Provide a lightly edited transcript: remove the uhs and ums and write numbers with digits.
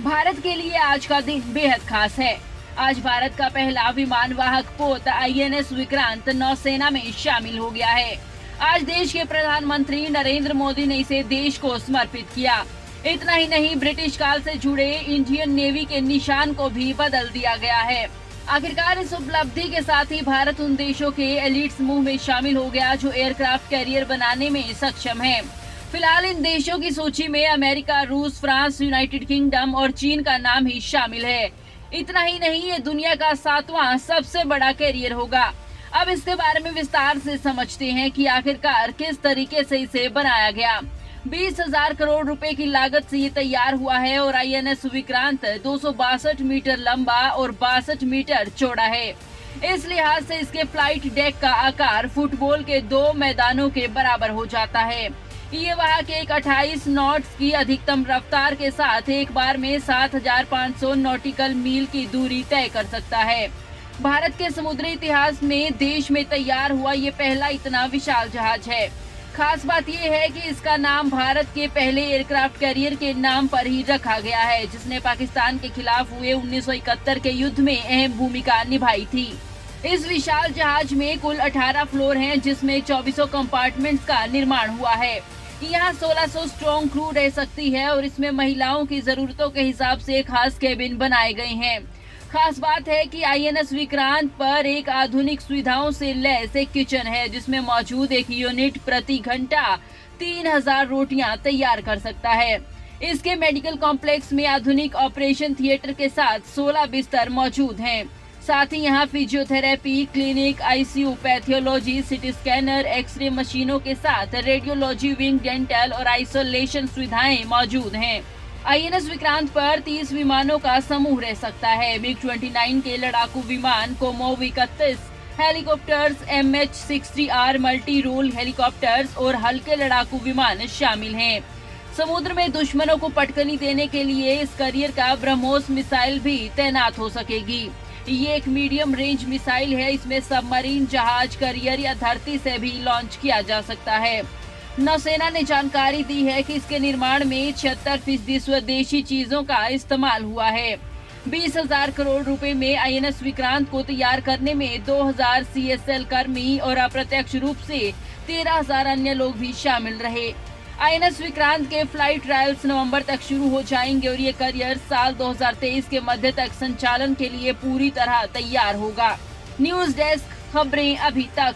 भारत के लिए आज का दिन बेहद खास है। आज भारत का पहला विमान वाहक पोत INS विक्रांत नौसेना में शामिल हो गया है। आज देश के प्रधानमंत्री नरेंद्र मोदी ने इसे देश को समर्पित किया। इतना ही नहीं, ब्रिटिश काल से जुड़े इंडियन नेवी के निशान को भी बदल दिया गया है। आखिरकार इस उपलब्धि के साथ ही भारत उन देशों के एलीट समूह में शामिल हो गया जो एयरक्राफ्ट कैरियर बनाने में सक्षम है। फिलहाल इन देशों की सूची में अमेरिका, रूस, फ्रांस, यूनाइटेड किंगडम और चीन का नाम ही शामिल है। इतना ही नहीं, ये दुनिया का 7वां सबसे बड़ा कैरियर होगा। अब इसके बारे में विस्तार से समझते हैं कि आखिरकार किस तरीके से इसे बनाया गया। 20,000 करोड़ रुपए की लागत से ये तैयार हुआ है और INS विक्रांत 262 मीटर लंबा और 62 मीटर चौड़ा है। इस लिहाज से इसके फ्लाइट डेक का आकार फुटबॉल के 2 मैदानों के बराबर हो जाता है। ये वाहक एक 28 नॉट्स की अधिकतम रफ्तार के साथ एक बार में 7,500 नॉटिकल मील की दूरी तय कर सकता है। भारत के समुद्री इतिहास में देश में तैयार हुआ ये पहला इतना विशाल जहाज है। खास बात यह है कि इसका नाम भारत के पहले एयरक्राफ्ट कैरियर के नाम पर ही रखा गया है, जिसने पाकिस्तान के खिलाफ हुए 1971 के युद्ध में अहम भूमिका निभाई थी। इस विशाल जहाज में कुल 18 फ्लोर हैं, जिसमें 2400 कंपार्टमेंट्स का निर्माण हुआ है। यहाँ 1600 स्ट्रॉन्ग क्रू रह सकती है और इसमें महिलाओं की जरूरतों के हिसाब से खास केबिन बनाए गए हैं। खास बात है कि INS विक्रांत पर एक आधुनिक सुविधाओं से लैस एक किचन है, जिसमें मौजूद एक यूनिट प्रति घंटा 3000 रोटियां तैयार कर सकता है। इसके मेडिकल कॉम्प्लेक्स में आधुनिक ऑपरेशन थिएटर के साथ 16 बिस्तर मौजूद हैं। साथ ही यहाँ physiotherapy clinic, ICU, pathology, CT scanner, x-ray मशीनों के साथ रेडियोलॉजी विंग, डेंटल और आइसोलेशन सुविधाएं मौजूद हैं। INS विक्रांत पर 30 विमानों का समूह रह सकता है। MiG-29 के लड़ाकू विमान, Kamov 31 helicopters, MH-60R multi role helicopters और हल्के लड़ाकू विमान शामिल हैं। समुद्र में दुश्मनों को पटकनी देने के लिए इस कैरियर का ब्रह्मोस मिसाइल भी तैनात हो सकेगी। ये एक मीडियम रेंज मिसाइल है। इसमें सबमरीन, जहाज, कैरियर या धरती से भी लॉन्च किया जा सकता है। नौसेना ने जानकारी दी है कि इसके निर्माण में 76% स्वदेशी चीजों का इस्तेमाल हुआ है। 20,000 करोड़ रुपए में INS विक्रांत को तैयार करने में 2000 CSL कर्मी और अप्रत्यक्ष रूप से 13,000 अन्य लोग भी शामिल रहे। INS विक्रांत के फ्लाइट ट्रायल्स नवंबर तक शुरू हो जाएंगे और ये कैरियर साल 2023 के मध्य तक संचालन के लिए पूरी तरह तैयार होगा। न्यूज डेस्क, खबरें अभी तक।